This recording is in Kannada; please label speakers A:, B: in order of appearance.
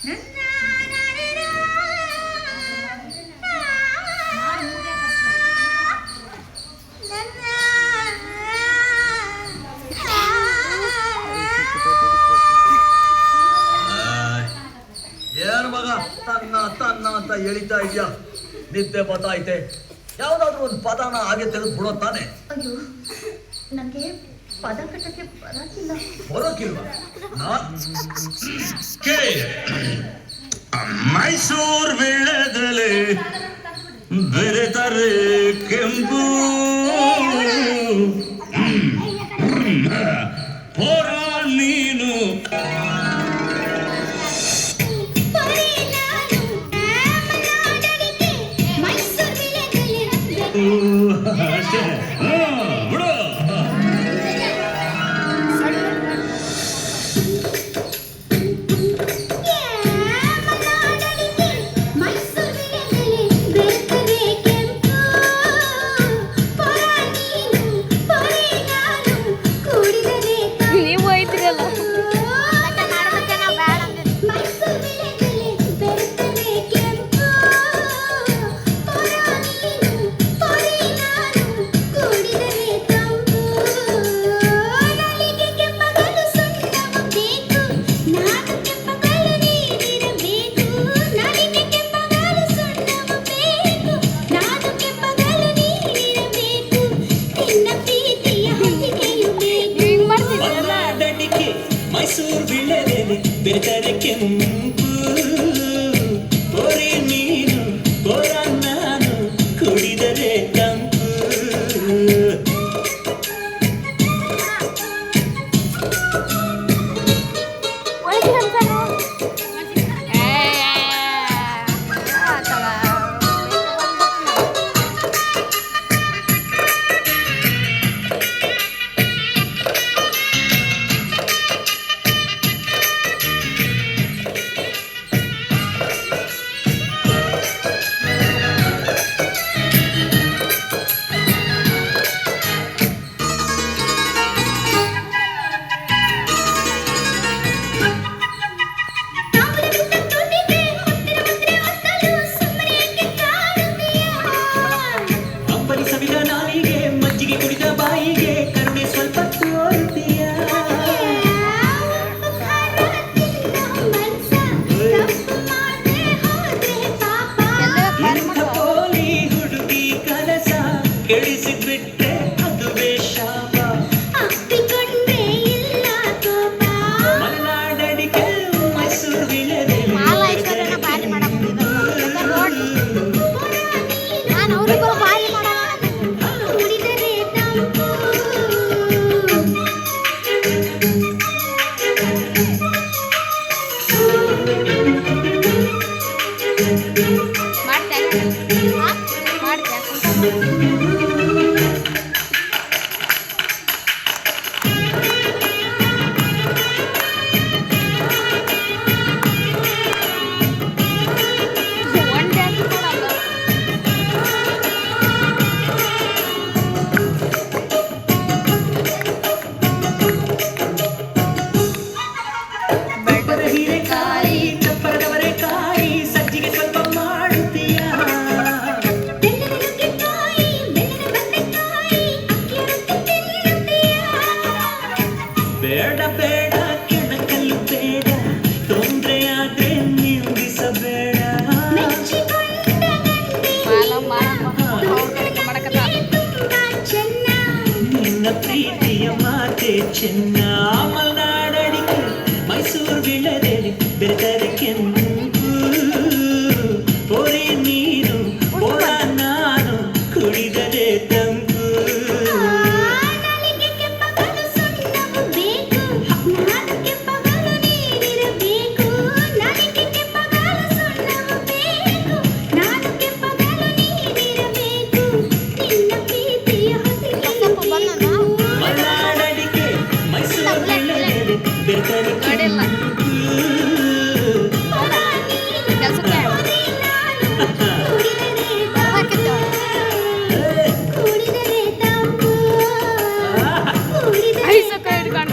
A: ಏನು ಮಗ ತನ್ನ ತನ್ನ ಅಂತ ಎಳಿತಾ ಇದೆಯಾ? ನಿದ್ದೆ ಬತ್ತಾಯ್ತೆ. ಯಾವ್ದಾದ್ರು ಒಂದು ಪದನ ಹಾಗೆ ತೆಗೆದು ಬಿಡೋ ತಾನೆ.
B: ಅಯ್ಯೋ, ನನಗೆ ಪದ ಕಟ್ಟಕ್ಕೆ ಬರೋಕಿಲ್ಲ.
A: ಬರೋಕಿಲ್ವಾ?
C: ಮೈಸೂರು ಬೆಳೆದಲೆ ಬೆರೆತರೆ ಕೆಂಪು ಪೊರ ನೀನು ಅಷ್ಟೇ ಬಿಡು.
D: ನೀವು ಐತಿರಲ್ಲ.
E: ಮೈಸೂರು ಬಿಳೆದೆಲೆ ಬೆರೆತರೆ ಕೆಂಪು ಪೊರೆ ನೀನು ಪೊರ ನಾನು ಕುಡಿದರೆ ತಂಪು. ಸವಿದ ನಾಲಿಗೆ ಮಜ್ಜಿಗೆ ಕುಡಿದ ಬಾಯಿಗೆ ಕರುಣೆ ಸ್ವಲ್ಪ ತೋರುತ್ತೀಯ. ಪೋಲಿ ಹುಡುಗಿ ಕನಸ ಕೆಡಿಸಿಬಿಟ್ರೆ ಅದುವೇ ಶಾಪ. ಮಲೆನಾಡಡಿಗೆ ಮೈಸೂರು ವಿಳೆದೆಲೆ ಹೀರೆಕಾಯಿ ಚಪ್ಪರದವರೆಕಾಯಿ ಸಜ್ಜಿಗೆ ಸ್ವಲ್ಪ ಮಾಡುತ್ತೀಯ. ಬೇಡ ಬೇಡ ಕೆಣಕಲು ಬೇಡ, ತೊಂದರೆಯಾದ್ರೆ ನಿಂದಿಸಬೇಡ. ನಿನ್ನ ಪ್ರೀತಿಯ ಮಾತೆ ಚೆನ್ನ. ಮಲೆನಾಡಡಿಗೆ ಮೈಸೂರು ಬಿಳೆದೆಲೆ ಬೆರೆತರೆ ಕೆಂಪು ಪೊರೆ ನೀನು ಪೊರ ನಾನು ಕುಡಿದರೆ ತಂಪು. ಮಲೆನಾಡಡಿಗೆ ಮೈಸೂರು ಬಿಳೆದೆಲೆ ಬೆರೆತರೆ ಕೆಂಪು.
D: ಐಸಕ ಹಿಡ್ಕೊಂಡ